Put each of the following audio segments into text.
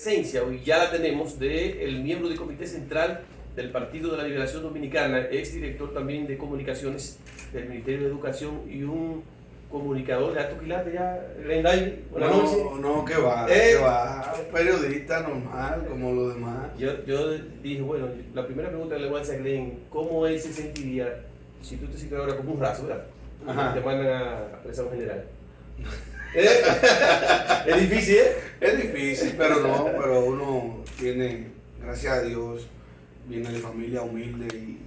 presencia, hoy ya la tenemos, del miembro del Comité Central del Partido de la Liberación Dominicana, exdirector también de Comunicaciones del Ministerio de Educación y un comunicador de alto quilate ya, Glenday. No, que va, un periodista normal como los demás. Yo dije, bueno, la primera pregunta que le voy a hacer a Glenn, ¿cómo él se sentiría si tú te sientes ahora como un raso, ¿verdad? Ajá. Te mandan a presión general. Es difícil, ¿eh? Es difícil, pero uno tiene, gracias a Dios, viene de familia humilde y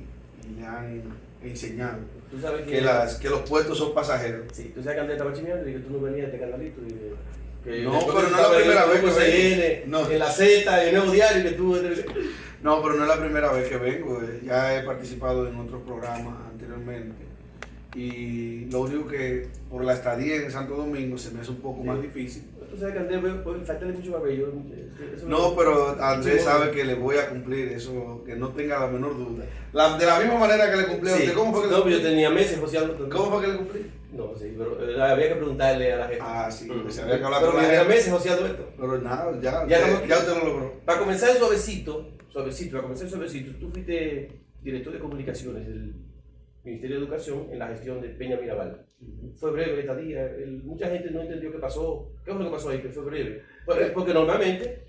le han enseñado Tú sabes que los puestos son pasajeros. Sí, tú sabes que antes estaba chimeando y que tú no venías de este canalito y que no, pero no es la primera vez que vengo. No. En la Z, en el Nuevo Diario, que tú... No, pero no es la primera vez que vengo. Ya he participado en otros programas anteriormente. Y lo único que por la estadía en Santo Domingo se me hace un poco más difícil. Tú sabes que Andrés puede faltarle mucho cabello. No, pero Andrés sabe que le voy a cumplir eso, que no tenga la menor duda. De la misma manera que le cumplí a usted. ¿Cómo fue que le cumplí? No, yo tenía meses joseando. ¿Cómo fue que le cumplí? No, sí, pero había que preguntarle a la gente. Ah, sí, se había que hablar con la gente. gente. Meses joseando esto. Pero nada, ya usted lo logró. Para comenzar suavecito, tú fuiste director de comunicaciones del Ministerio de Educación en la gestión de Peña Mirabal. Fue breve la estadía, mucha gente no entendió qué pasó. ¿Qué fue lo que pasó ahí? Que fue breve. Porque normalmente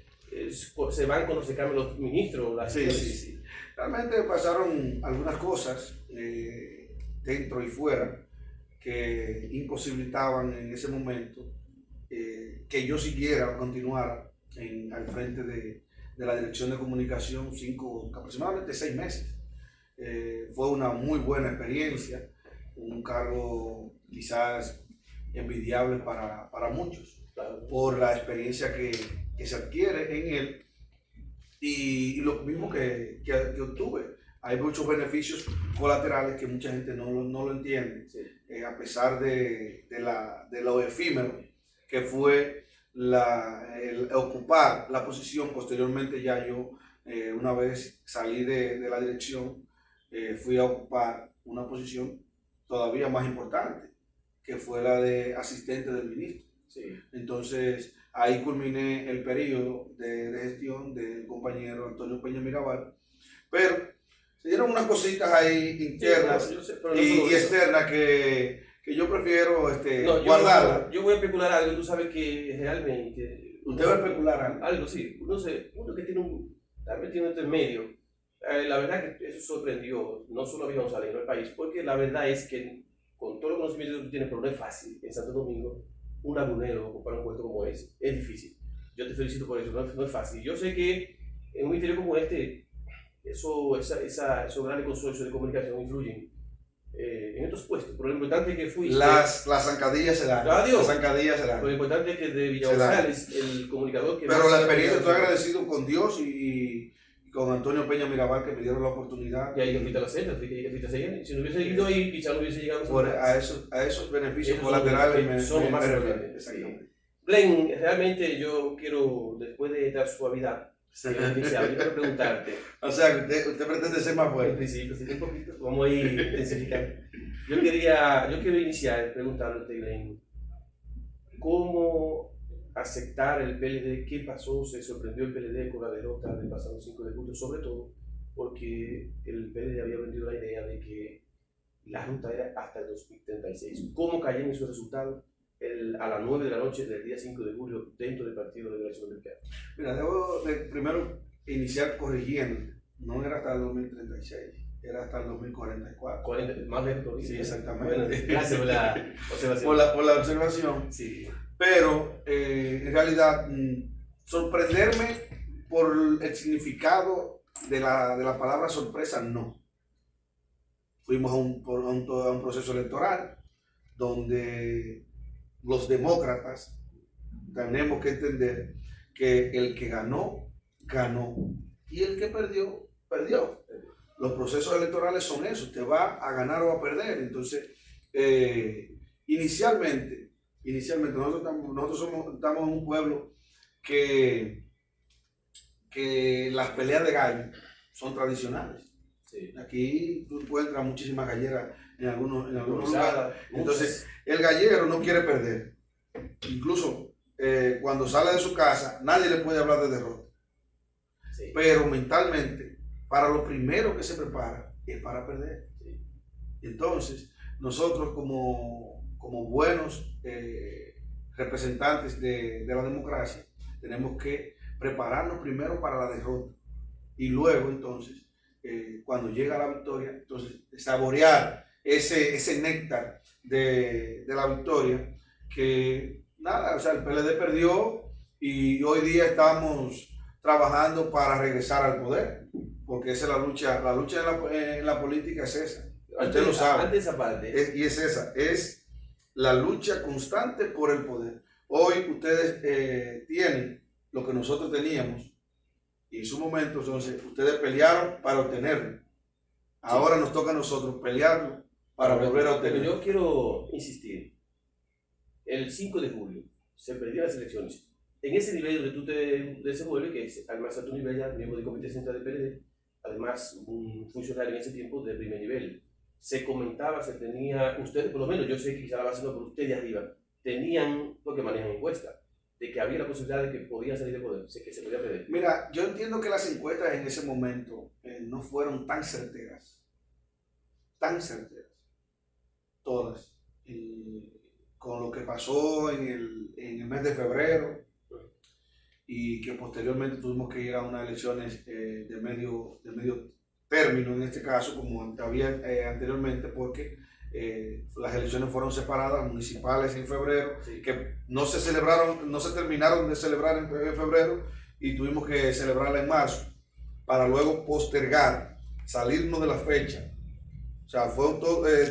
se van cuando se cambian los ministros. Sí. Realmente pasaron algunas cosas dentro y fuera que imposibilitaban en ese momento que yo siguiera o continuara al frente de la Dirección de Comunicación aproximadamente 6 meses. Fue una muy buena experiencia, un cargo quizás envidiable para muchos, por la experiencia que se adquiere en él y lo mismo que obtuve. Hay muchos beneficios colaterales que mucha gente no lo entiende, sí. A pesar de lo efímero que fue el ocupar la posición. Posteriormente ya yo, una vez salí de la dirección, fui a ocupar una posición todavía más importante, que fue la de asistente del ministro. Sí. Entonces, ahí culminé el periodo de gestión del compañero Antonio Peña Mirabal, pero se dieron unas cositas ahí internas y externas que yo prefiero guardarlas. Yo voy a especular algo, tú sabes que realmente... ¿Usted va a especular algo? Sí, uno que tiene está metido en medio. La verdad que eso sorprendió, no solo a Villa González, sino al país, porque la verdad es que con todo el conocimiento que tú tienes, pero no es fácil en Santo Domingo, un lagunero ocupar un puesto como ese, es difícil. Yo te felicito por eso, no es fácil. Yo sé que en un ministerio como este, esos grandes consorcios de comunicación influyen en estos puestos. Pero lo importante es que fuiste... Las zancadillas se dan. Las zancadillas se dan. Lo importante es que de Villa González, el comunicador que... Pero la experiencia, estoy agradecido con Dios y con Antonio Peña Mirabal, que me dieron la oportunidad. Y ahí fuiste a la Z, fuiste a CN. Si no hubiese ido ahí, quizás no hubiese llegado a esos beneficios colaterales son más relevantes. Exactamente. Glenn, realmente yo quiero, después de esta suavidad, yo quiero preguntarte. O sea, usted pretende ser más fuerte. En principio, sí, un poquito. Vamos a ir intensificando. Yo quiero iniciar preguntándote, Glenn, ¿cómo aceptar el PLD? ¿Qué pasó? ¿Se sorprendió el PLD con la derrota del pasado 5 de julio? Sobre todo porque el PLD había vendido la idea de que la ruta era hasta el 2036. ¿Cómo cayeron esos resultados a las 9 de la noche del día 5 de julio dentro del Partido de Liberación Dominicana? Mira, debo primero iniciar corrigiendo. No era hasta el 2036, era hasta el 2044. Más lejos todavía. Sí, exactamente. Bueno, gracias por la observación. por la observación. Sí. Pero en realidad sorprenderme por el significado de la palabra sorpresa, no. Fuimos a un proceso electoral donde los demócratas tenemos que entender que el que ganó, ganó, y el que perdió, perdió. Los procesos electorales son eso, usted va a ganar o a perder. Entonces, inicialmente nosotros estamos en un pueblo que las peleas de gallo son tradicionales. Sí. Aquí tú encuentras muchísimas galleras en algunos lugares. Entonces, el gallero no quiere perder. Incluso cuando sale de su casa, nadie le puede hablar de derrota. Sí. Pero mentalmente, para lo primero que se prepara es para perder. Sí. Entonces, nosotros como buenos representantes de la democracia, tenemos que prepararnos primero para la derrota y luego entonces, cuando llega la victoria, entonces saborear ese néctar de la victoria, que nada, o sea, el PLD perdió y hoy día estamos trabajando para regresar al poder, porque esa es la lucha en la política es esa. Usted lo sabe. Antes esa parte. Y es esa, es la lucha constante por el poder. Hoy ustedes tienen lo que nosotros teníamos y en su momento, entonces, ustedes pelearon para obtenerlo. Ahora nos toca a nosotros pelearlo para volver a obtenerlo. Pero yo quiero insistir. El 5 de julio se perdieron las elecciones. En ese nivel donde tú te desenvuelves, que es además a tu nivel ya, miembro del Comité Central del PLD, además un funcionario en ese tiempo de primer nivel. Se comentaba, se tenía, ustedes por lo menos, yo sé que quizá la base no, pero ustedes de arriba, tenían, porque manejan encuestas, de que había la posibilidad de que podían salir de poder, que se podía perder. Mira, yo entiendo que las encuestas en ese momento no fueron tan certeras, todas. Con lo que pasó en el mes de febrero y que posteriormente tuvimos que ir a unas elecciones de medio término, en este caso, como había anteriormente, porque las elecciones fueron separadas, municipales en febrero, sí, que no se terminaron de celebrar en febrero y tuvimos que celebrarla en marzo, para luego postergar, salirnos de la fecha. O sea, fue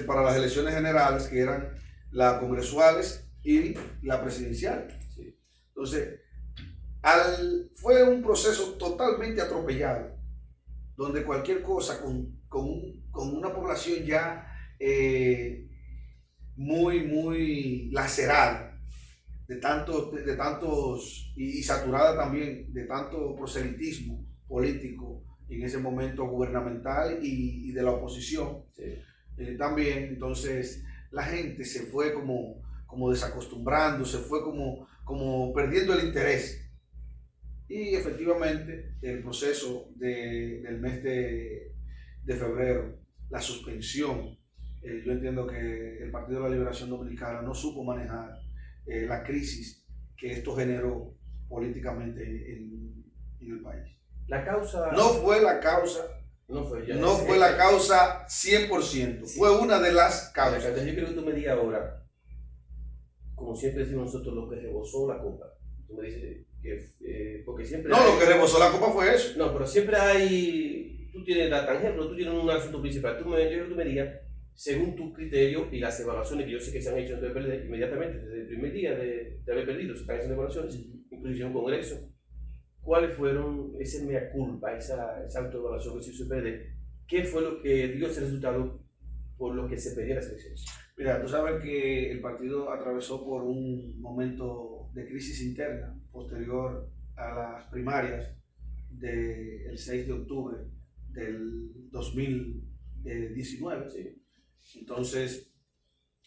para las elecciones generales, que eran las congresuales y la presidencial. Sí. Entonces, fue un proceso totalmente atropellado, donde cualquier cosa con una población ya muy lacerada de tantos y saturada también de tanto proselitismo político en ese momento gubernamental y de la oposición. Sí. También, entonces, la gente se fue como desacostumbrando, se fue como perdiendo el interés. Y efectivamente, el proceso del mes de febrero, la suspensión, yo entiendo que el Partido de la Liberación Dominicana no supo manejar la crisis que esto generó políticamente en el país. La causa... No fue la causa. No fue la causa 100%. Sí. Fue una de las causas. Yo creo que tú me digas ahora, como siempre decimos nosotros, lo que rebosó la copa. Tú me dices que porque siempre... No, lo que rebosó la copa fue eso. No, pero siempre hay... Tú tienes la tangente, pero tú tienes un asunto principal. Yo creo que tú me digas, según tu criterio y las evaluaciones que yo sé que se han hecho en el PLD, inmediatamente, desde el primer día de haber perdido, se están haciendo evaluaciones, incluso en un congreso. ¿Cuáles fueron ese mea culpa, esa autoevaluación que se hizo el PLD? ¿Qué fue lo que dio ese resultado por lo que se perdieron las elecciones? Mira, tú sabes que el partido atravesó por un momento de crisis interna posterior a las primarias del 6 de octubre del 2019. ¿Sí? Entonces,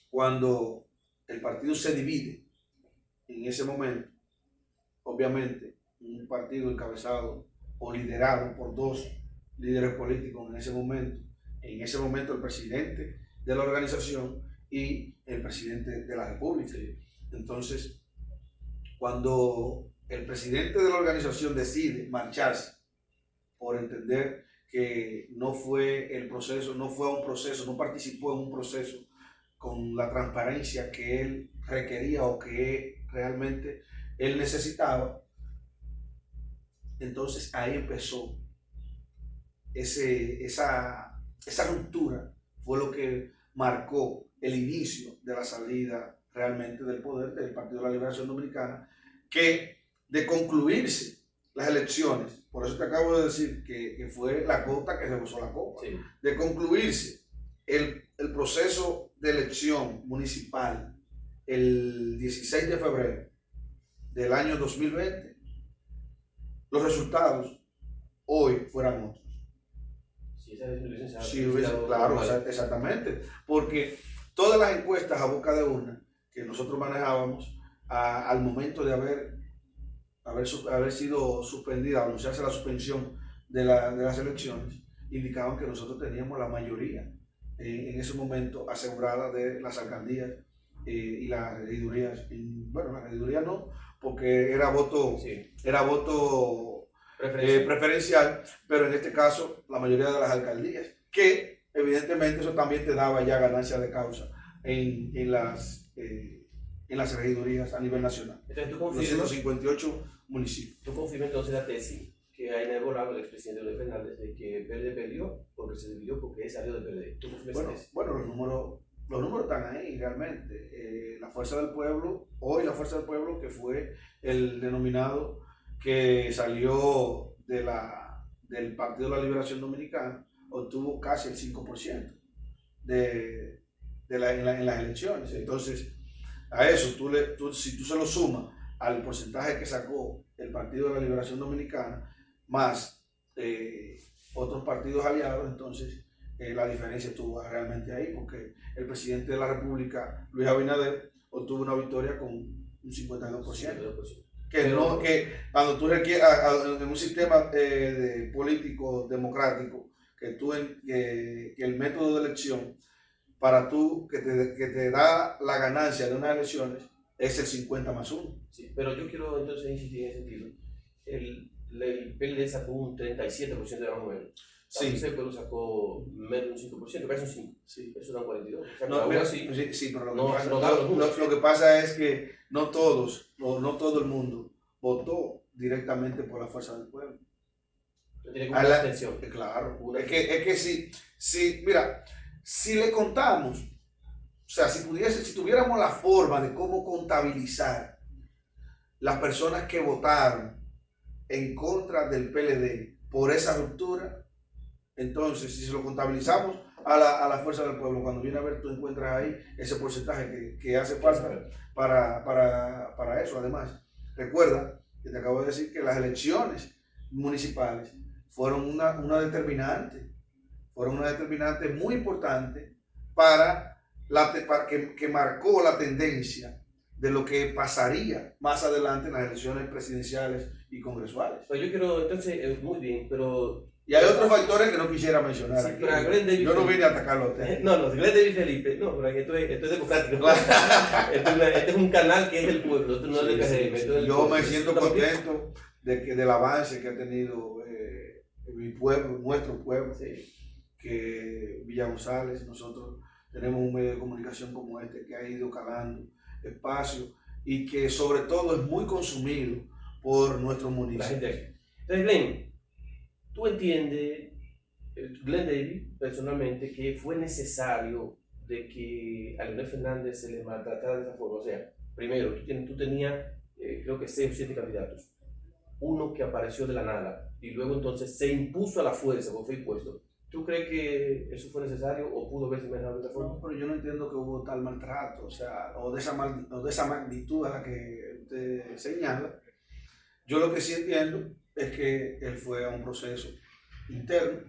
cuando el partido se divide en ese momento, obviamente, un partido encabezado o liderado por dos líderes políticos en ese momento el presidente de la organización y el presidente de la República. Entonces, cuando el presidente de la organización decide marcharse por entender que no fue un proceso, no participó en un proceso con la transparencia que él requería o que realmente él necesitaba, entonces ahí empezó esa ruptura, fue lo que marcó el inicio de la salida realmente del poder del Partido de la Liberación Dominicana, que de concluirse las elecciones, por eso te acabo de decir que fue la gota que rebosó la copa, sí, de concluirse el proceso de elección municipal el 16 de febrero del año 2020, los resultados hoy fueran otros. Sí, claro, exactamente, porque todas las encuestas a boca de urna que nosotros manejábamos al momento de haber sido suspendida, anunciarse la suspensión de las elecciones, indicaban que nosotros teníamos la mayoría en ese momento asegurada de las alcaldías y las regidurías. Bueno, las regidurías no, porque era voto, sí, era voto preferencial, pero en este caso la mayoría de las alcaldías, que evidentemente eso también te daba ya ganancia de causa en las regidurías a nivel nacional. Entonces, ¿tú confirmas? Los 158 municipios. ¿Tú confirmas entonces la tesis que hay en el volado del expresidente Leonel Fernández de que el PLD perdió porque se dividió porque salió del PLD? ¿Tú confirmas esa tesis? Bueno, los números están ahí realmente. La Fuerza del Pueblo, hoy la Fuerza del Pueblo, que fue el denominado que salió del Partido de la Liberación Dominicana, obtuvo casi el 5% en las elecciones. Entonces, a eso, si tú se lo sumas al porcentaje que sacó el Partido de la Liberación Dominicana, más otros partidos aliados, entonces la diferencia estuvo realmente ahí, porque el presidente de la República, Luis Abinader, obtuvo una victoria con un 52%. Que cuando tú requieres, en un sistema político democrático, que el método de elección para tú que te da la ganancia de unas elecciones es el 50+1. Sí, pero yo quiero entonces insistir en ese sentido. El PLD sacó un 37% de la mujer. Sí. El pueblo sacó menos de un 5%, casi un 5%. Sí. Eso da un 42%. O sea, no, mira, sí, pero lo que pasa es que no todo el mundo votó directamente por la Fuerza del Pueblo. Tiene como una abstención. Claro. Es que si, mira, si le contamos, o sea, si tuviéramos la forma de cómo contabilizar las personas que votaron en contra del PLD por esa ruptura, entonces si se lo contabilizamos a la Fuerza del Pueblo, cuando viene a ver, tú encuentras ahí ese porcentaje que hace falta para eso. Además, recuerda que te acabo de decir que las elecciones municipales fueron una determinante muy importante que marcó la tendencia de lo que pasaría más adelante en las elecciones presidenciales y congresuales. Pues yo quiero, entonces, muy bien, pero... Y hay otros factores que no quisiera mencionar. Sí, aquí. Yo no vine a atacarlo a usted. No, Glenn David Felipe, no, pero esto es democrático. Este es un canal que es el pueblo, esto no es de PRM. Yo me siento contento del avance que ha tenido mi pueblo, nuestro pueblo, sí. Que Villa González, nosotros tenemos un medio de comunicación como este que ha ido calando espacio y que sobre todo es muy consumido por nuestros municipios. Entonces, Glenn, ¿tú entiendes, Glenn David, personalmente, que fue necesario de que a Leonel Fernández se le maltratara de esa forma? O sea, primero, tú tenías, creo que 6 o 7 candidatos. Uno que apareció de la nada y luego entonces se impuso a la fuerza, o fue impuesto. ¿Tú crees que eso fue necesario o pudo haberse manejado de otra forma? No, pero yo no entiendo que hubo tal maltrato, o sea, o de esa magnitud a la que usted señala. Yo lo que sí entiendo es que él fue a un proceso interno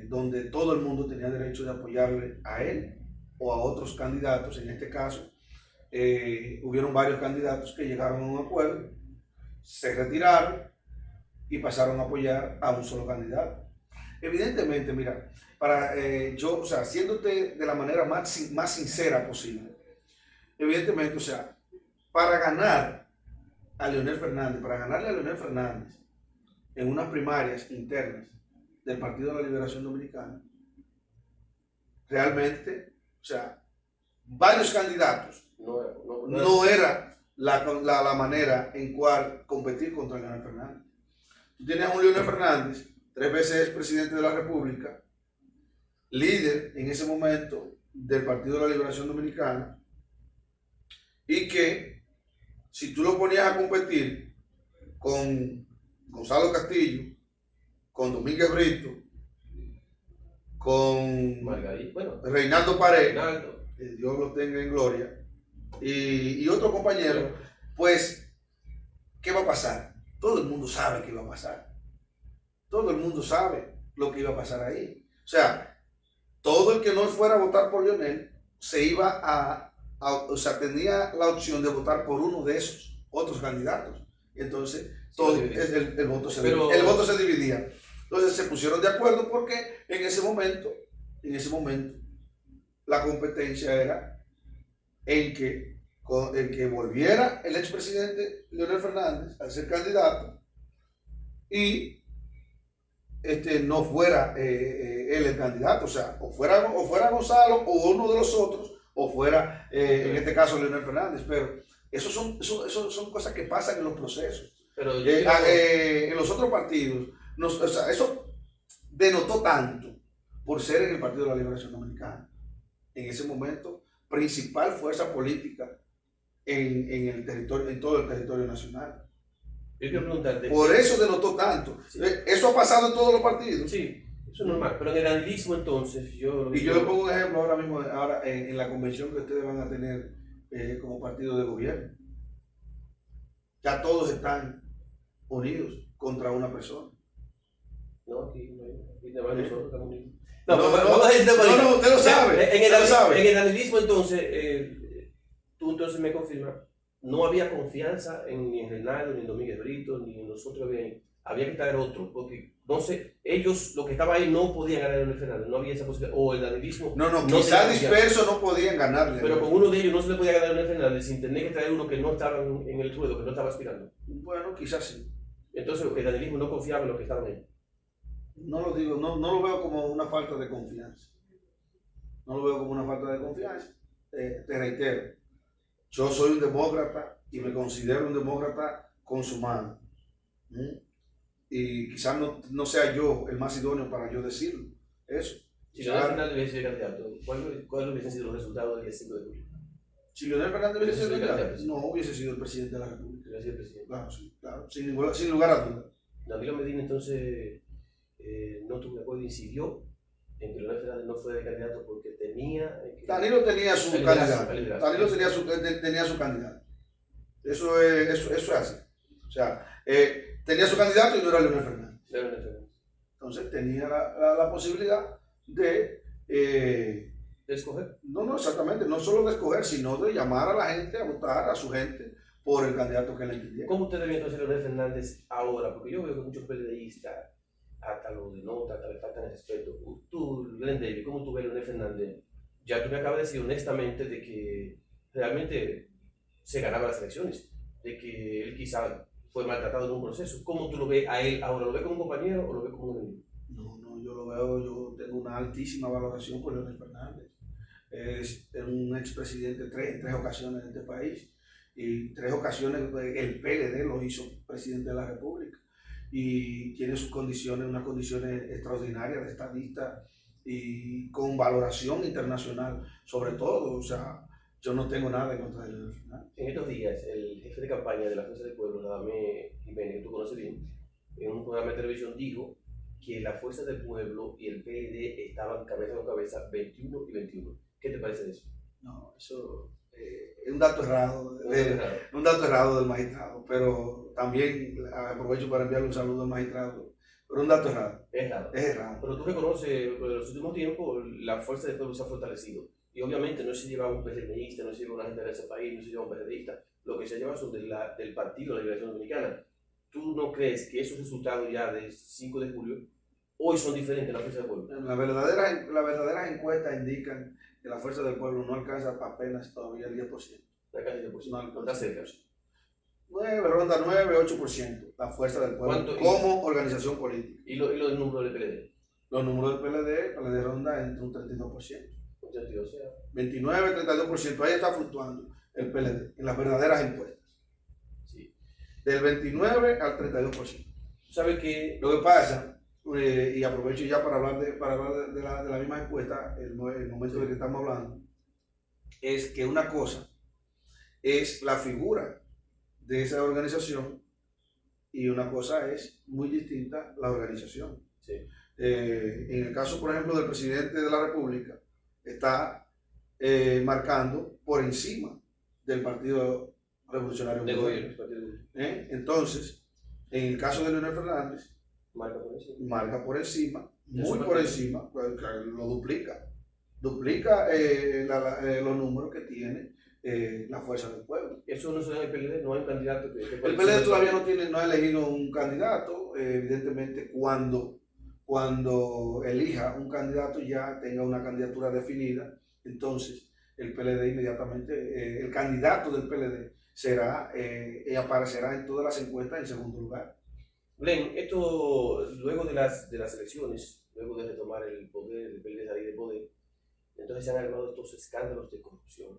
donde todo el mundo tenía derecho de apoyarle a él o a otros candidatos. En este caso, hubieron varios candidatos que llegaron a un acuerdo, se retiraron y pasaron a apoyar a un solo candidato. Evidentemente, mira, o sea, siéndote de la manera más sincera posible, evidentemente, o sea, para ganarle a Leonel Fernández en unas primarias internas del Partido de la Liberación Dominicana, realmente, o sea, varios candidatos no era la manera en cual competir contra Leonel Fernández. Tú tienes a un Leonel Fernández, 3 veces presidente de la República, líder en ese momento del Partido de la Liberación Dominicana, y que si tú lo ponías a competir con Gonzalo Castillo, con Domínguez Brito, con Reinaldo Pared, Dios lo tenga en gloria, y otro compañero, pues, ¿qué va a pasar? Todo el mundo sabe qué iba a pasar. Todo el mundo sabe lo que iba a pasar ahí. O sea, todo el que no fuera a votar por Leonel se iba a o sea, tenía la opción de votar por uno de esos otros candidatos. Entonces, todo, el voto se dividía. Entonces se pusieron de acuerdo porque en ese momento, la competencia era en que volviera el expresidente Leonel Fernández a ser candidato y no fuera él el candidato, o sea, o fuera Gonzalo o uno de los otros, o fuera en este caso Leonel Fernández, pero eso son cosas que pasan en los procesos. Pero en los otros partidos, o sea, eso denotó tanto por ser en el Partido de la Liberación Dominicana, en ese momento, principal fuerza política en todo el territorio nacional. Yo quiero preguntarte. Por eso denotó tanto. Sí. Eso ha pasado en todos los partidos. Sí, eso es normal. Pero en el analismo entonces, yo le pongo un ejemplo ahora mismo, en la convención que ustedes van a tener como partido de gobierno. Ya todos están unidos contra una persona. No, aquí nosotros estamos unidos. No, usted lo sabe. En el analismo entonces, tú entonces me confirmas, no había confianza ni en Reinaldo, ni en Domínguez Brito, ni en nosotros. Había que traer otro, porque no sé, ellos, los que estaban ahí, no podían ganar en el Fernández, no había esa posibilidad. O el analismo. No, quizás dispersos no podían ganarle. Pero con uno de ellos no se le podía ganar en el Fernández sin tener que traer uno que no estaba en el ruedo, que no estaba aspirando. Bueno, quizás sí. Entonces el analismo no confiaba en los que estaban ahí. No lo digo, no lo veo como una falta de confianza. No lo veo como una falta de confianza. Te reitero, yo soy un demócrata y me considero un demócrata consumado. Y quizás no sea yo el más idóneo para yo decirlo. Eso. Si Leonel Fernández hubiese sido candidato, ¿cuáles hubiesen sido los resultados del 5 de julio? Si Leonel Fernández hubiese sido candidato, no hubiese sido el presidente de la República. Hubiese sido el presidente. Claro, sí, claro, sin lugar a dudas. Danilo Medina entonces no tuvo acuerdo, incidió en que Leonel Fernández no fue candidato porque tenía. Danilo tenía su candidato. Danilo tenía su candidato. Eso es así. O sea, tenía su candidato y no era Leonel Fernández. Entonces tenía la posibilidad de escoger. No, exactamente. No solo de escoger, sino de llamar a la gente a votar, a su gente, por el candidato que le entendiera. ¿Cómo usted ve entonces Leonel Fernández ahora? Porque yo veo que muchos PLDistas hasta lo denota, hasta le faltan el respeto. Tú, Glenn Davis, ¿cómo tú ves a Leonel Fernández? Ya tú me acabas de decir honestamente de que realmente se ganaba las elecciones, de que él quizá fue maltratado en un proceso. ¿Cómo tú lo ves a él ahora? ¿Lo ves como un compañero o lo ves como un enemigo? No, yo tengo una altísima valoración por Leonel Fernández. Es un expresidente en tres ocasiones en este país, y 3 ocasiones el PLD lo hizo presidente de la República, y tiene sus condiciones, unas condiciones extraordinarias de estadista y con valoración internacional sobre todo. O sea, yo no tengo nada en contra de Leonel Fernández. En estos días, el jefe de campaña de la Fuerza del Pueblo, Radamés Jiménez, que tú conoces bien, en un programa de televisión dijo que la Fuerza del Pueblo y el PLD estaban cabeza con cabeza 21 y 21. ¿Qué te parece de eso? No, eso es un dato errado, un dato errado del magistrado, pero también aprovecho para enviarle un saludo al magistrado, pero un dato errado. Es raro. Es errado. Pero tú reconoces que en los últimos tiempos la Fuerza del Pueblo se ha fortalecido. Y obviamente no se lleva un PRMista, no se lleva una gente de ese país, no se lleva un PRDista. Lo que se lleva son del Partido de la Liberación Dominicana. ¿Tú no crees que esos resultados ya del 5 de julio hoy son diferentes en la Fuerza del Pueblo? Las verdaderas encuestas indican que la Fuerza del Pueblo no alcanza apenas todavía el 10%. Está casi el 10%. No, está cerca. 9, 8%, la Fuerza del Pueblo como organización política. ¿Y los números del PLD? Los números del PLD ronda entre un 32%. 29, 32%, ahí está fluctuando el PLD en las verdaderas encuestas. Sí. Del 29 al 32%. ¿Sabe qué? Lo que pasa, y aprovecho ya para hablar de la misma encuesta, el momento del que estamos hablando, es que una cosa es la figura de esa organización y una cosa es muy distinta la organización. Sí. En el caso, por ejemplo, del presidente de la República, está marcando por encima del Partido Revolucionario de Moderno. Entonces, en el caso de Leonel Fernández, marca por encima, muy por encima, lo duplica los números que tiene la fuerza del pueblo. Eso no se da en el PLD, no hay un candidato que El PLD todavía no ha elegido un candidato, evidentemente cuando elija un candidato ya tenga una candidatura definida, entonces el PLD inmediatamente, el candidato del PLD será, aparecerá en todas las encuestas en segundo lugar. Glenn, esto luego de las elecciones, luego de retomar el poder, el PLD salir de poder, entonces se han armado estos escándalos de corrupción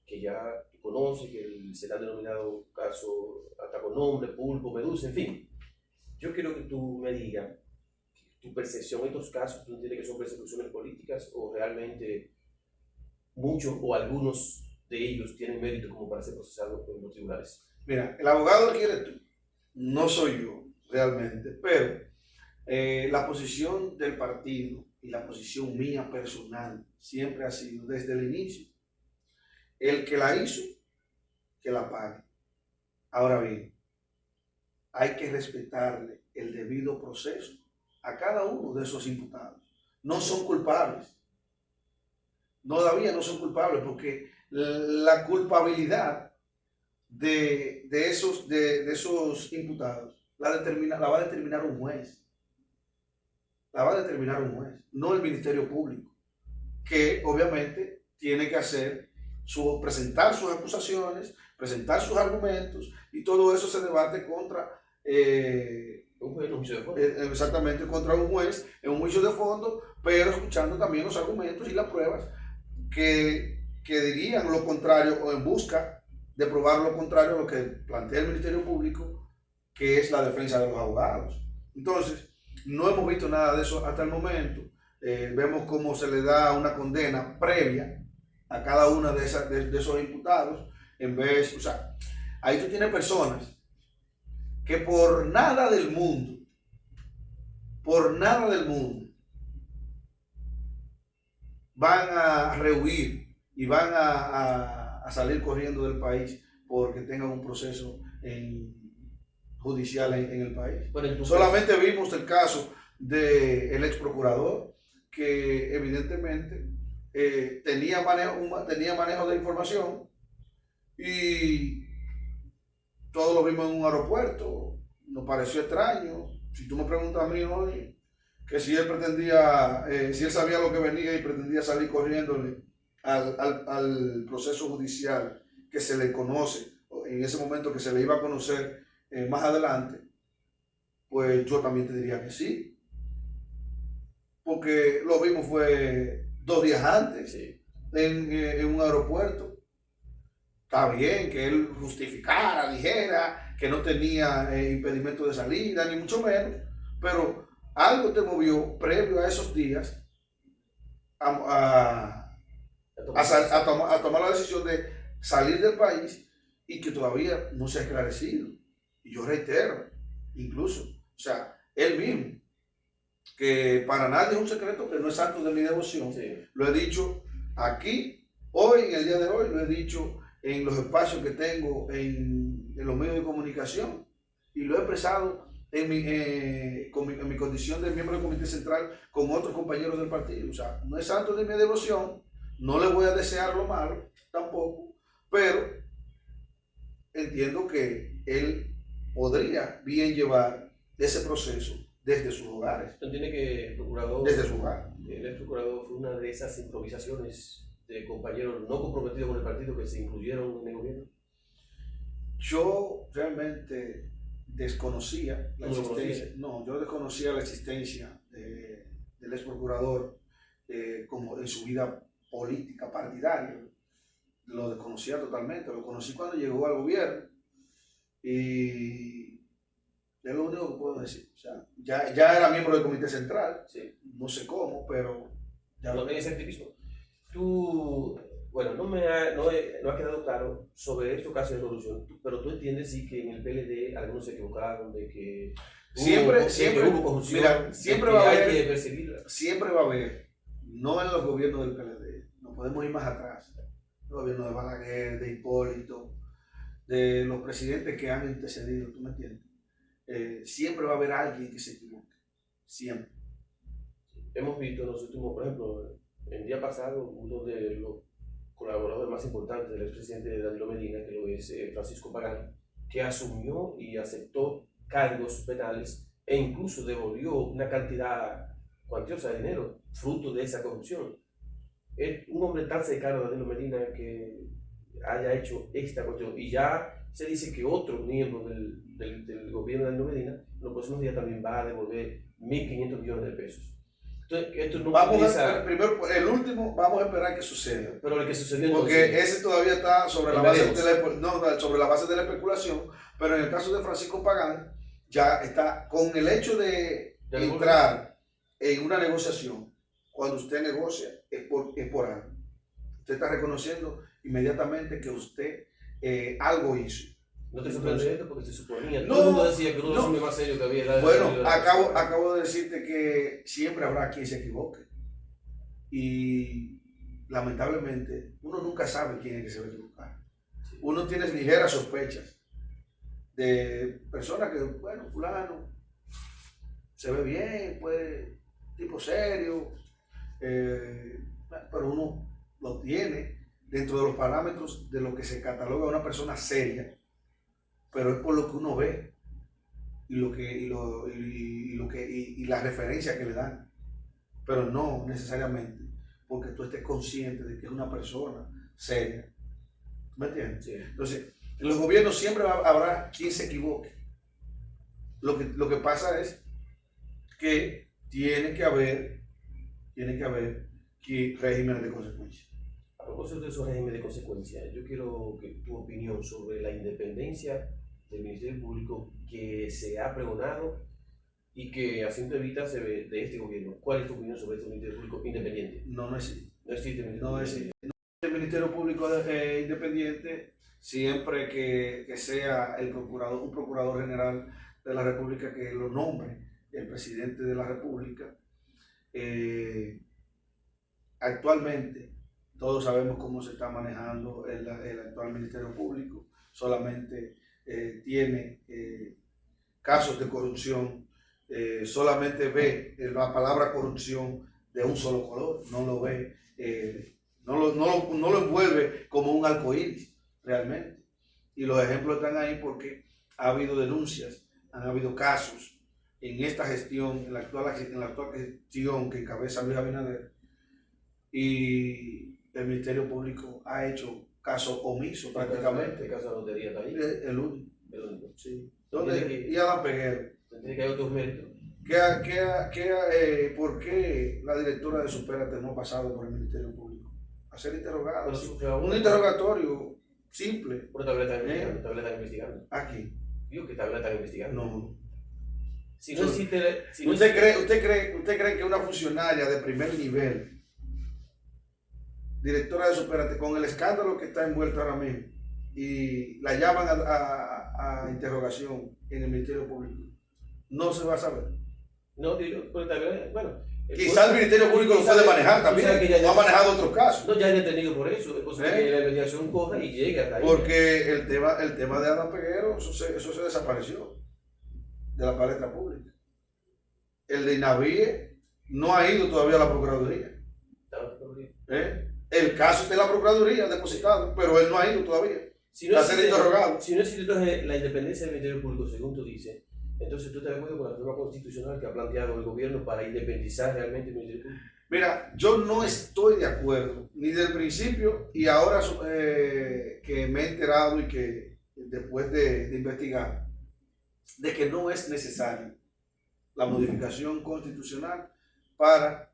que ya tú conoces, que se le han denominado caso hasta con nombre, Pulpo, Medusa, en fin. Yo quiero que tú me digas tu percepción de estos casos. ¿Tú entiendes que son persecuciones políticas o realmente muchos o algunos de ellos tienen mérito como para ser procesados en los tribunales? Mira, el abogado que eres tú, no soy yo realmente, pero la posición del partido y la posición mía personal siempre ha sido desde el inicio, el que la hizo, que la pague. Ahora bien, hay que respetarle el debido proceso a cada uno de esos imputados. No son culpables. Todavía no son culpables porque la culpabilidad de esos imputados la va a determinar un juez. La va a determinar un juez, no el Ministerio Público, que obviamente tiene que presentar sus acusaciones, presentar sus argumentos, y todo eso se debate contra exactamente contra un juez en un juicio de fondo, pero escuchando también los argumentos y las pruebas que dirían lo contrario o en busca de probar lo contrario a lo que plantea el Ministerio Público, que es la defensa de los abogados. Entonces, no hemos visto nada de eso hasta el momento. Vemos cómo se le da una condena previa a cada una de esos imputados. O sea, ahí tú tienes personas que por nada del mundo, van a rehuir y van a salir corriendo del país porque tengan un proceso judicial en el país. Solamente vimos el caso del ex procurador, que evidentemente tenía manejo de información, y todos lo vimos en un aeropuerto. Nos pareció extraño. Si tú me preguntas a mí hoy que si él si él sabía lo que venía y pretendía salir corriéndole al proceso judicial que se le conoce, en ese momento que se le iba a conocer más adelante, pues yo también te diría que sí. Porque lo vimos fue 2 días antes, sí, en un aeropuerto. Está bien que él justificara, dijera que no tenía impedimento de salida, ni mucho menos, pero algo te movió previo a esos días a tomar la decisión de salir del país, y que todavía no se ha esclarecido. Y yo reitero, incluso, o sea, él mismo, que para nadie es un secreto, que no es santo de mi devoción. Sí. Lo he dicho aquí, hoy, en el día de hoy, lo he dicho en los espacios que tengo en los medios de comunicación, y lo he expresado en mi condición de miembro del Comité Central con otros compañeros del partido. O sea, no es santo de mi devoción, no le voy a desear lo malo tampoco, pero entiendo que él podría bien llevar ese proceso desde sus hogares. ¿Usted entiende que el procurador, desde su hogar, el ex procurador, fue una de esas improvisaciones de compañeros no comprometidos con el partido que se incluyeron en el gobierno? Yo realmente desconocía la existencia. No, yo desconocía la existencia del ex procurador como en su vida política partidaria. Lo desconocía totalmente. Lo conocí cuando llegó al gobierno, y es lo único que puedo decir. O sea, ya era miembro del Comité Central, sí, no sé cómo, pero ya no tenía ese activismo. Tú, bueno, no ha quedado claro sobre estos casos de corrupción, pero tú entiendes sí que en el PLD algunos se equivocaron, de que hubo corrupción, mira, siempre va a haber, no en los gobiernos del PLD, no podemos ir más atrás, el gobierno de Balaguer, de Hipólito, de los presidentes que han antecedido, ¿tú me entiendes? Siempre va a haber alguien que se equivoque, siempre. Hemos visto en los últimos, por ejemplo, el día pasado, uno de los colaborador más importante del expresidente Danilo Medina, que lo es Francisco Pagán, que asumió y aceptó cargos penales e incluso devolvió una cantidad cuantiosa de dinero fruto de esa corrupción. Es un hombre tan cercano a Danilo Medina que haya hecho esta cuestión, y ya se dice que otro miembro del gobierno de Danilo Medina en los próximos días también va a devolver 1.500 millones de pesos. Entonces, esto no primero, el último, vamos a esperar que suceda. Pero el que sucedió porque entonces, ese todavía está sobre la base de la especulación, pero en el caso de Francisco Pagán, ya está con el hecho de entrar en una negociación. Cuando usted negocia, es por algo. Usted está reconociendo inmediatamente que usted algo hizo. No te sorprende esto porque se suponía. Todo el mundo decía que uno de los hombres más serios que había. Bueno, acabo de decirte que siempre habrá quien se equivoque. Y lamentablemente, uno nunca sabe quién es que se va a equivocar. Uno tiene ligeras sospechas de personas que, bueno, fulano se ve bien, pues, tipo serio, pero uno lo tiene dentro de los parámetros de lo que se cataloga una persona seria, pero es por lo que uno ve y la referencia que le dan, pero no necesariamente porque tú estés consciente de que es una persona seria. ¿Me entiendes? Sí. Entonces, en los gobiernos siempre habrá quien se equivoque. Lo que pasa es que tiene que haber regímenes de consecuencia. A propósito de esos regímenes de consecuencia, yo quiero que tu opinión sobre la independencia del Ministerio Público que se ha pregonado y que a simple vista se ve de este gobierno. ¿Cuál es tu opinión sobre este Ministerio Público independiente? No existe. No existe. No existe. El Ministerio Público independiente, siempre que sea un procurador general de la República que lo nombre el presidente de la República. Actualmente todos sabemos cómo se está manejando el actual Ministerio Público. Solamente tiene casos de corrupción, solamente ve la palabra corrupción de un solo color, no lo ve, no lo envuelve como un arcoíris realmente. Y los ejemplos están ahí porque ha habido denuncias, han habido casos en esta gestión, en la actual gestión que encabeza Luis Abinader, y el Ministerio Público ha hecho caso omiso prácticamente. ¿El caso de la lotería está ahí? El único. El único. Sí. Y Adán Peguero. Tiene que haber otros méritos. ¿Por qué la directora de Supérate no ha pasado por el Ministerio Público a ser interrogada? Un interrogatorio simple. Pero tal vez están investigando. Aquí. Digo que tal vez están investigando. No. ¿Usted cree que una funcionaria de primer nivel, directora de Supérate, con el escándalo que está envuelta ahora mismo, y la llaman a interrogación en el Ministerio Público, no se va a saber? No, digo, pero tal vez, bueno. Quizás el Ministerio Público lo puede manejar también, no ha manejado otros casos. No, ya es detenido por eso, es posible que la investigación corra y llegue hasta ahí. Porque el tema de Adán Peguero, eso se desapareció de la palestra pública. El de INAVIE no ha ido todavía a la Procuraduría. El caso está en la Procuraduría depositado, pero él no ha ido todavía. Si no a ser interrogado. Si no existe entonces la independencia del Ministerio Público, según tú dices, entonces tú estás de acuerdo con la reforma constitucional que ha planteado el gobierno para independizar realmente el Ministerio Público. Mira, yo no estoy de acuerdo, ni del principio, y ahora que me he enterado y que después de investigar, de que no es necesaria la modificación constitucional para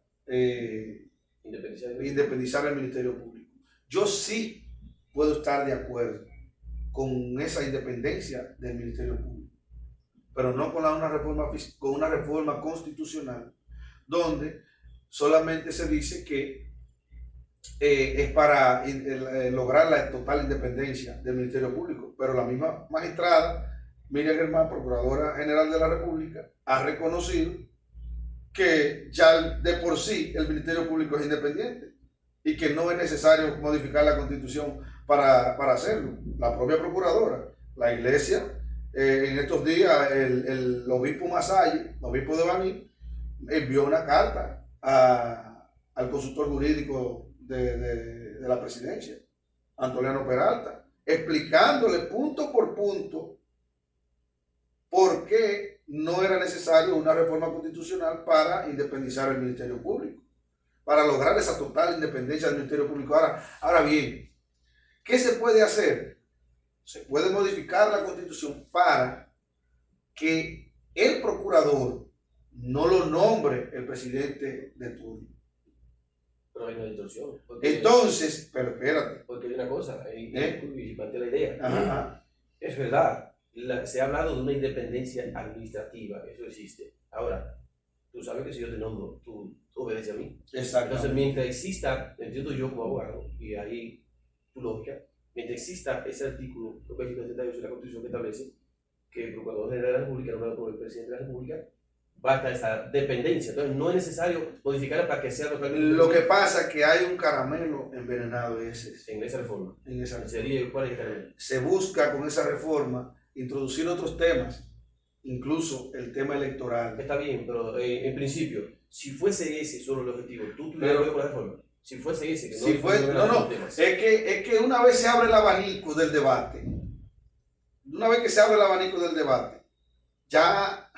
independizar el Ministerio Público. Yo sí puedo estar de acuerdo con esa independencia del Ministerio Público, pero no con una reforma constitucional donde solamente se dice que es para lograr la total independencia del Ministerio Público, pero la misma magistrada Miriam Germán, Procuradora General de la República, ha reconocido que ya de por sí el Ministerio Público es independiente y que no es necesario modificar la Constitución para hacerlo. La propia Procuradora, la Iglesia, en estos días el obispo Masalle, el obispo de Baní, envió una carta al consultor jurídico de la presidencia, Antoliano Peralta, explicándole punto por punto por qué no era necesario una reforma constitucional para independizar el Ministerio Público, para lograr esa total independencia del Ministerio Público. Ahora bien, ¿qué se puede hacer? Se puede modificar la Constitución para que el procurador no lo nombre el presidente de turno. Pero hay una distorsión. Entonces, pero espérate. Porque hay una cosa, y plantea la idea. Ajá. Es verdad, se ha hablado de una independencia administrativa, eso existe. Ahora, tú sabes que si yo te nombro, tú obedeces a mí. Exacto. Entonces, mientras exista, entiendo yo como abogado, y ahí tu lógica, mientras exista ese artículo 278 de la Constitución que establece que el Procurador General de la República, nombrado por el Presidente de la República, va a estar esa dependencia. Entonces, no es necesario modificarla para que sea totalmente. Lo que pasa es que hay un caramelo envenenado en esa reforma. En esa reforma. Sería, ¿cuál es el caramelo? Se busca con esa reforma introducir otros temas, incluso el tema electoral. Está bien, pero en principio, si fuese ese solo el objetivo, tú tuvieras que ver con la reforma. Si fuese ese, que no, si fue, no, es que una vez se abre el abanico del debate, ya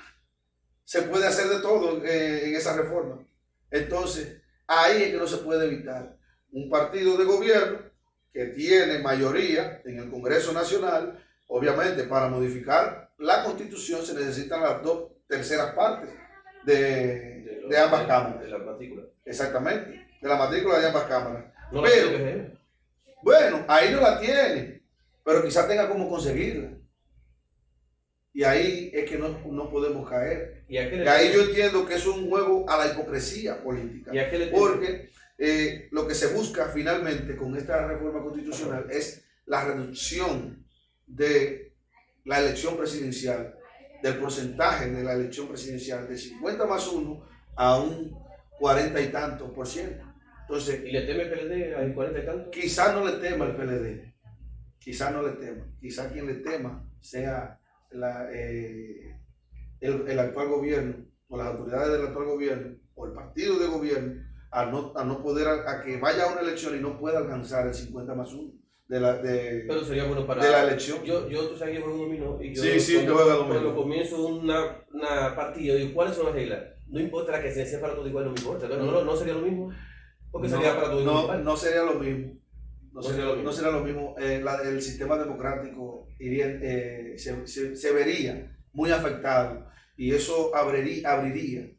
se puede hacer de todo en esa reforma. Entonces, ahí es que no se puede evitar. Un partido de gobierno que tiene mayoría en el Congreso Nacional, obviamente para modificar la Constitución se necesitan las 2/3 partes de ambas cámaras. De la matrícula. Exactamente, de la matrícula de ambas cámaras. No, pero, bueno, ahí no la tiene, pero quizás tenga cómo conseguirla. Y ahí es que no podemos caer. Y ahí yo entiendo que es un juego a la hipocresía política. Porque lo que se busca finalmente con esta reforma constitucional es la reducción de la elección presidencial, del porcentaje de la elección presidencial de 50+1 a un 40 y tantos %. Entonces, ¿y le teme el PLD al 40 y tantos? Quizás no le tema el PLD. Quizás no le tema. Quizás quien le tema sea el actual gobierno o las autoridades del actual gobierno o el partido de gobierno a no poder, a que vaya a una elección y no pueda alcanzar el 50+1 pero sería bueno para de la elección. Tú sabes que yo juego dominó y yo cuando comienzo una partida digo, ¿cuáles son las reglas? No importa la que sea para todo igual, no me importa. No sería lo mismo. Porque sería para todo igual. No sería lo mismo. No sería lo mismo. El sistema democrático se vería muy afectado y eso abriría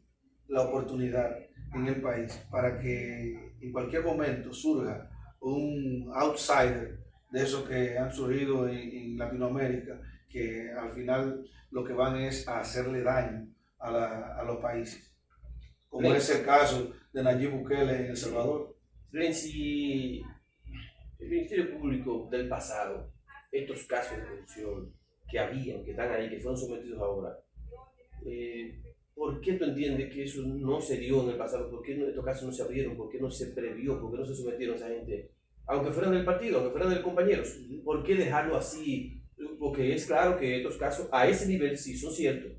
la oportunidad en el país para que en cualquier momento surja un outsider de esos que han surgido en Latinoamérica, que al final lo que van es a hacerle daño a los países, como es el caso de Nayib Bukele en El Salvador. Si el Ministerio Público del pasado, estos casos de corrupción que están ahí, que fueron sometidos ahora, ¿por qué tú entiendes que eso no se dio en el pasado? ¿Por qué estos casos no se abrieron? ¿Por qué no se previó? ¿Por qué no se sometieron a esa gente? Aunque fueran del partido, aunque fueran de compañeros. ¿Por qué dejarlo así? Porque es claro que estos casos, a ese nivel, si son ciertos,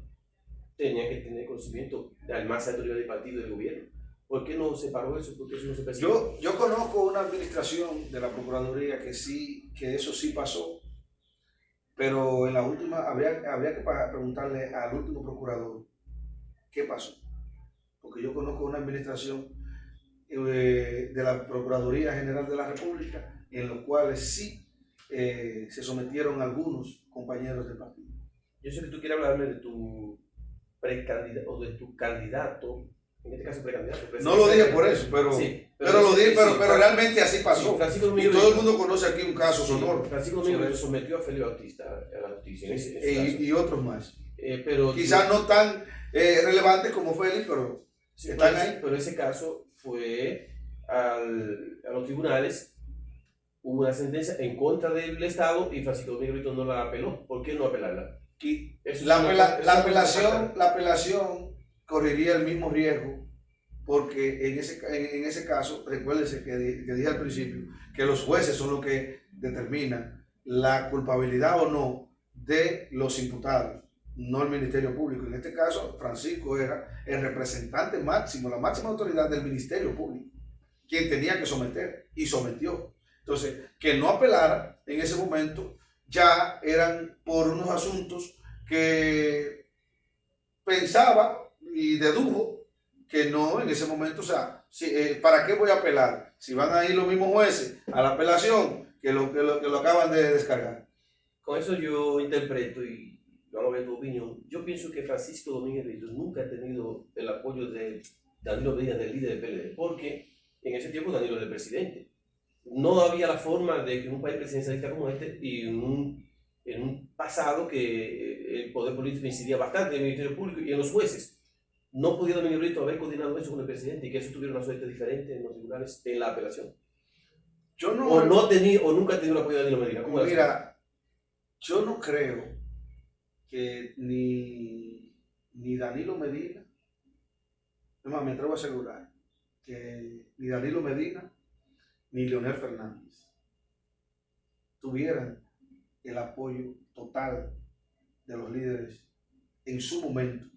tenían que tener conocimiento al más alto nivel del partido y del gobierno. ¿Por qué no se paró eso? ¿Por qué eso no se persiguió? Yo conozco una administración de la Procuraduría que eso sí pasó, pero en la última habría que preguntarle al último procurador qué pasó, porque yo conozco una administración de la Procuraduría General de la República en los cuales sí se sometieron algunos compañeros del partido. Yo sé que tú quieres hablarme de tu precandidato o de tu candidato. En este caso precandidato. No lo dije por eso, pero realmente así pasó. Sí, y todo el mundo conoce aquí un caso sonoro. Francisco Domingo sometió a Félix Bautista a la justicia. Y otros más. Pero quizás no tan relevantes como Félix, pero están ahí. Pero ese caso fue a los tribunales, hubo una sentencia en contra del Estado y Francisco Domingo no la apeló. ¿Por qué no apelarla? La apelación correría el mismo riesgo, porque en ese caso, recuérdense que dije al principio, que los jueces son los que determinan la culpabilidad o no de los imputados, no el Ministerio Público. En este caso, Francisco era el representante máximo, la máxima autoridad del Ministerio Público. quien tenía que someter y sometió. Entonces, que no apelara en ese momento ya eran por unos asuntos que pensaba y dedujo que no en ese momento, o sea, ¿para qué voy a apelar? Si van a ir los mismos jueces a la apelación que lo acaban de descargar. Con eso yo interpreto y vamos a ver tu opinión. Yo pienso que Francisco Domínguez Brito nunca ha tenido el apoyo de Danilo Medina, del líder del PLD, porque en ese tiempo Danilo era el presidente. No había la forma de que un país presidencialista como este y en un pasado que el poder político incidía bastante en el Ministerio Público y en los jueces. No podía Domínguez Brito haber coordinado eso con el presidente y que eso tuviera una suerte diferente en los tribunales en la apelación. Yo no, o nunca ha tenido el apoyo de Danilo Medina. ¿Cómo mira, yo no creo que ni Danilo Medina, además me atrevo a asegurar que ni Danilo Medina ni Leonel Fernández tuvieran el apoyo total de los líderes en su momento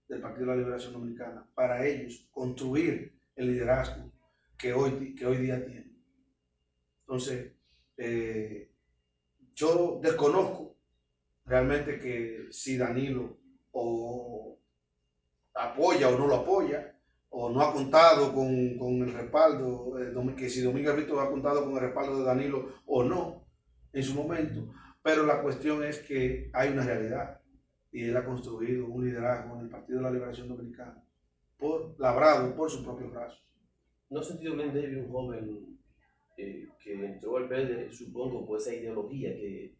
del Partido de la Liberación Dominicana para ellos construir el liderazgo que hoy día tienen. Entonces, yo desconozco realmente que si Danilo o apoya o no lo apoya, o no ha contado con el respaldo, que si Domínguez Brito ha contado con el respaldo de Danilo o no en su momento, pero la cuestión es que hay una realidad y él ha construido un liderazgo en el Partido de la Liberación Dominicana, labrado por sus propios brazos. ¿No ha sentido Glenn Davis un joven que entró al PLD, supongo, por esa ideología que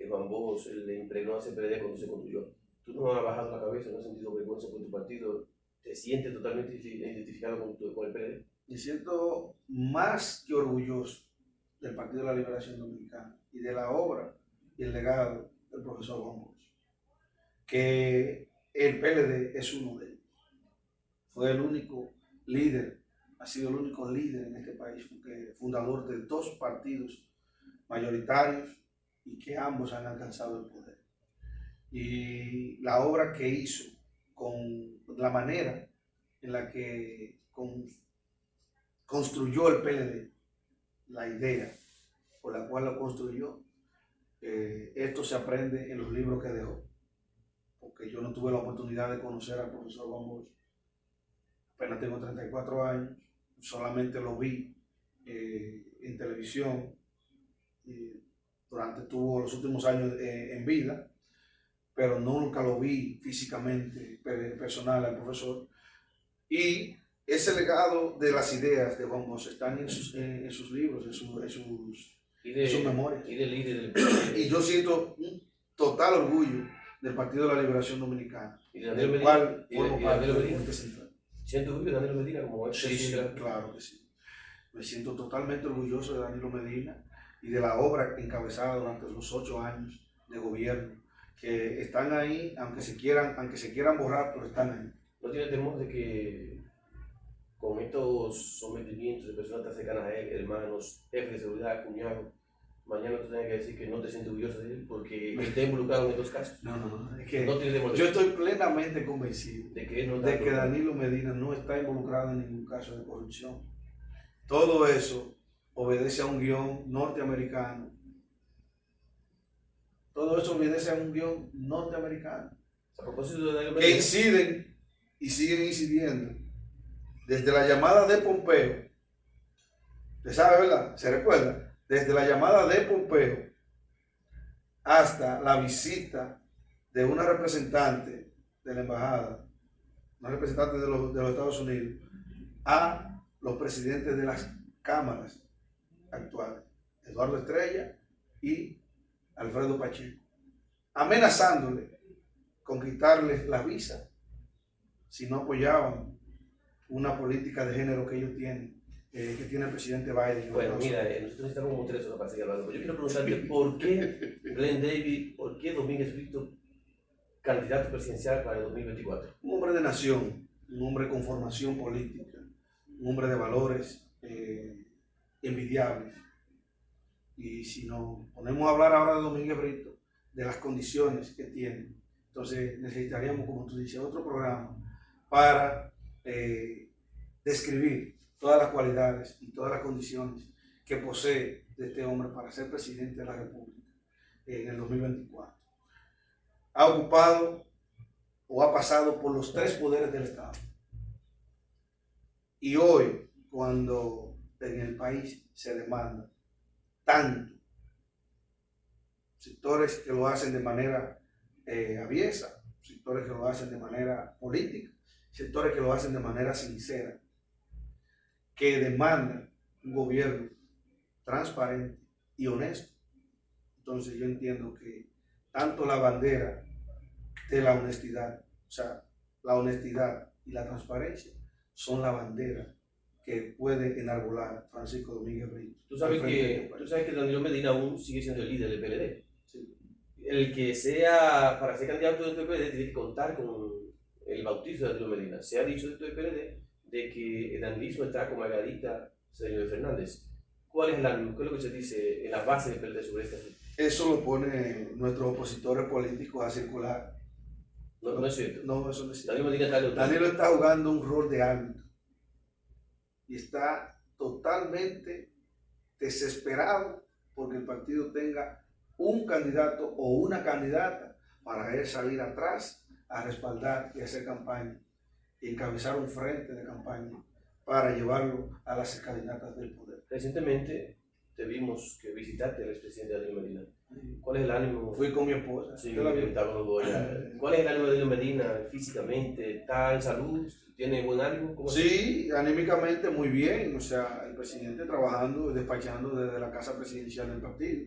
Juan Bosch le impregnó a ese PLD cuando se construyó? ¿Tú no has bajado la cabeza, no has sentido vergüenza por tu partido? ¿Te sientes totalmente identificado con el PLD? Me siento más que orgulloso del Partido de la Liberación Dominicana y de la obra y el legado del profesor Juan Bosch, que el PLD es uno de ellos. Fue el único líder, ha sido el único líder en este país, fundador de 2 partidos mayoritarios y que ambos han alcanzado el poder. Y la obra que hizo, con la manera en la que construyó el PLD, la idea por la cual lo construyó, esto se aprende en los libros que dejó, porque yo no tuve la oportunidad de conocer al profesor Juan Bosch, apenas tengo 34 años, solamente lo vi en televisión, tuvo los últimos años en vida, pero nunca lo vi físicamente, personal al profesor. Y ese legado de las ideas de Juan Bosch están en sus libros, en sus memorias. Y yo siento un total orgullo del Partido de la Liberación Dominicana, del cual formo parte del Comité Central. ¿Sientes orgullo de Danilo Medina como ex presidente? Sí, claro que sí. Me siento totalmente orgulloso de Danilo Medina y de la obra encabezada durante los 8 años de gobierno, que están ahí, aunque se quieran borrar, pero están ahí. ¿No tiene temor de que con estos sometimientos de personas tan cercanas a él, hermanos, jefes de seguridad, cuñados, mañana tú tengas que decir que no te sientes orgulloso de él porque está involucrado en estos casos? No, es que no tiene temor. Yo estoy plenamente convencido de que Danilo Medina no está involucrado en ningún caso de corrupción. Todo eso obedece a un guión norteamericano. Todo eso obedece a un guión norteamericano. A propósito de Danilo Medina, que inciden y siguen incidiendo desde la llamada de Pompeo. ¿Usted sabe, verdad? ¿Se recuerda? Desde la llamada de Pompeo hasta la visita de una representante de la embajada, una representante de los Estados Unidos, a los presidentes de las cámaras actuales, Eduardo Estrella y Alfredo Pacheco, amenazándole con quitarles la visa si no apoyaban una política de género que ellos tienen, que tiene el presidente Biden. Bueno, mira, nosotros necesitamos como 3 horas para seguir hablando. Yo quiero preguntarte por qué Glenn Davis, por qué Domínguez Brito, candidato presidencial para el 2024. Un hombre de nación, un hombre con formación política, un hombre de valores envidiables. Y si nos ponemos a hablar ahora de Domínguez Brito, de las condiciones que tiene, entonces necesitaríamos, como tú dices, otro programa para describir todas las cualidades y todas las condiciones que posee este hombre para ser presidente de la República en el 2024. Ha ocupado o ha pasado por los 3 poderes del Estado. Y hoy, cuando en el país se demanda tanto, sectores que lo hacen de manera aviesa, sectores que lo hacen de manera política, sectores que lo hacen de manera sincera, que demandan un gobierno transparente y honesto. Entonces yo entiendo que tanto la bandera de la honestidad, o sea, la honestidad y la transparencia son la bandera que puede enarbolar Francisco Domínguez Brito. Tú sabes que Danilo Medina aún sigue siendo el líder del PLD. Sí. El que sea, para ser candidato del PLD, tiene que contar con el bautizo de Danilo Medina. Se ha dicho dentro del PLD de que el danilismo está con Margarita Cedeño Fernández. ¿Cuál es el ánimo? ¿Qué es lo que se dice en la base del PLD sobre este asunto? Eso lo pone nuestros opositores políticos a circular. No es cierto. No, eso no es cierto. Danilo Medina Danilo está jugando un rol de árbitro y está totalmente desesperado porque el partido tenga un candidato o una candidata para él salir atrás a respaldar y hacer campaña y encabezar un frente de campaña para llevarlo a las escalinatas del poder. Recientemente te vimos que visitaste al expresidente Danilo Medina. ¿Cuál es el ánimo? Fui con mi esposa. Sí, ¿cuál es el ánimo de Danilo Medina físicamente? ¿Está en salud? ¿Tiene buen ánimo? Sí, anímicamente muy bien. O sea, el presidente trabajando, despachando desde la casa presidencial del partido,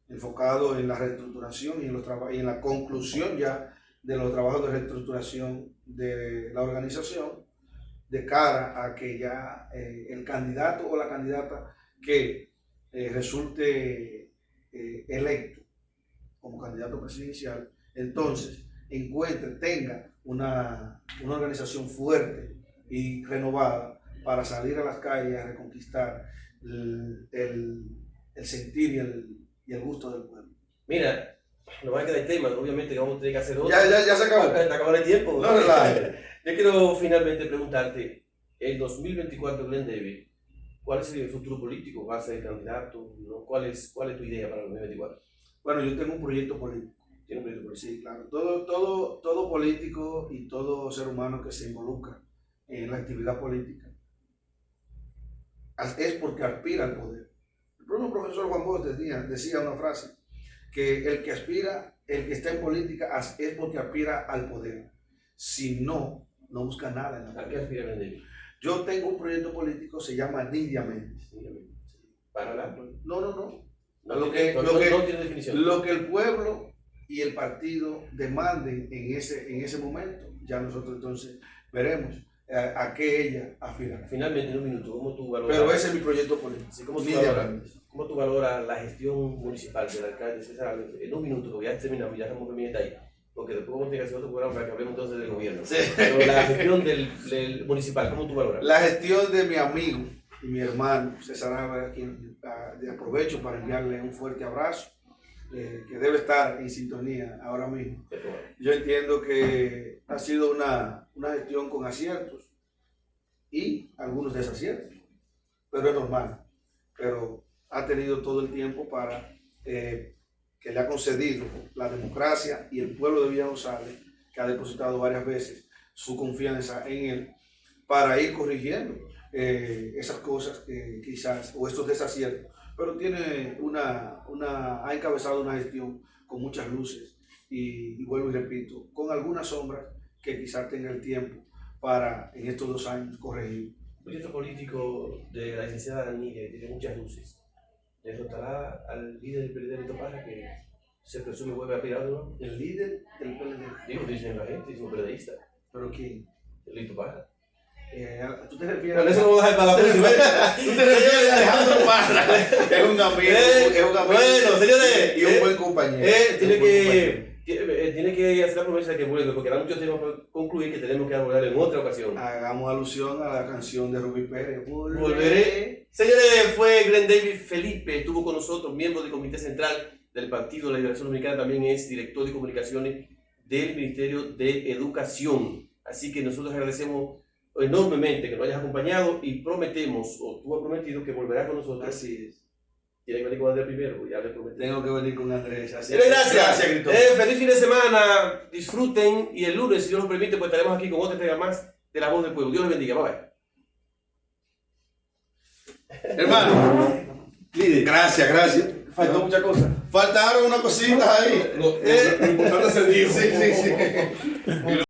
enfocado en la reestructuración y en la conclusión ya de los trabajos de reestructuración de la organización, de cara a que ya el candidato o la candidata que resulte electo como candidato presidencial, entonces tenga una organización fuerte y renovada para salir a las calles a reconquistar el sentir y el gusto del pueblo. Mira, no va a quedar tema, obviamente que vamos a tener que hacer otro. Ya se acabó. Te acabó el tiempo. No, yo quiero finalmente preguntarte, en 2024, Glenn David, ¿cuál es el futuro político? ¿Va a ser candidato? ¿No? ¿Cuál es tu idea para el 2024? Bueno, yo tengo un proyecto político. ¿Tiene un proyecto político? Sí, claro. Todo político y todo ser humano que se involucra en la actividad política es porque aspira al poder. El propio profesor Juan Bosch decía una frase, que el que está en política es porque aspira al poder. Si no busca nada en la política. ¿A qué aspira Glenn David? Yo tengo un proyecto político, se llama Nídiyamente. ¿Para la? No. No tiene definición. Lo que el pueblo y el partido demanden en ese momento, ya nosotros entonces veremos a qué ella aspira. Finalmente, en un minuto, ¿cómo tú valoras? Pero ese es mi proyecto político. Sí, ¿cómo tú valoras la gestión municipal del alcalde César Álvarez? En un minuto, porque ya terminamos, ya estamos bien ahí. Porque después vamos a tener que hacer otro programa para que hablemos entonces del gobierno. Sí. Pero la gestión del municipal, ¿cómo tú valoras? La gestión de mi amigo y mi hermano César Álvarez, a quien aprovecho para enviarle un fuerte abrazo, que debe estar en sintonía ahora mismo. Yo entiendo que ha sido una gestión con aciertos y algunos desaciertos, pero es normal. Pero ha tenido todo el tiempo para que le ha concedido la democracia y el pueblo de Villa González, que ha depositado varias veces su confianza en él, para ir corrigiendo esas cosas que quizás, o estos desaciertos, pero ha encabezado una gestión con muchas luces y vuelvo y repito, con algunas sombras que quizás tenga el tiempo para en estos 2 años corregir. El proyecto político de la licenciada Nídia tiene muchas luces. ¿Derrotará al líder del PLD, Lito Parra, que se presume vuelve a aspirar, ¿no? ¿El líder del PLD? Digo, dicen la gente, dicen un periodista. ¿Pero quién? Lito Parra. ¿Tú te refieres a eso no vamos a dejar para la próxima? ¿Tú te refieres a Alejandro Parra? Es un amigo, bueno, señores, y un buen compañero. Tiene que hacer la promesa de que vuelve, porque ahora muchos temas para concluir que tenemos que abordar en otra ocasión. Hagamos alusión a la canción de Rubí Pérez. Volveré. Señores, fue Glenn David Felipe, estuvo con nosotros, miembro del Comité Central del Partido de la Liberación Dominicana, también es director de comunicaciones del Ministerio de Educación. Así que nosotros agradecemos enormemente que nos hayas acompañado y prometemos, o tú has prometido que volverás con nosotros. Así es. Tienes que venir con Andrés primero, porque ya le prometí. Tengo que venir con Andrés. Así Gracias. Gracias, Cristóbal. Feliz fin de semana. Disfruten y el lunes, si Dios nos permite, pues estaremos aquí con otra entrega más de La Voz del Pueblo. Dios les bendiga. Bye bye. Hermano, Líder, gracias. faltó muchas cosas. Faltaron unas cositas ahí. Lo importante es el día. Sí.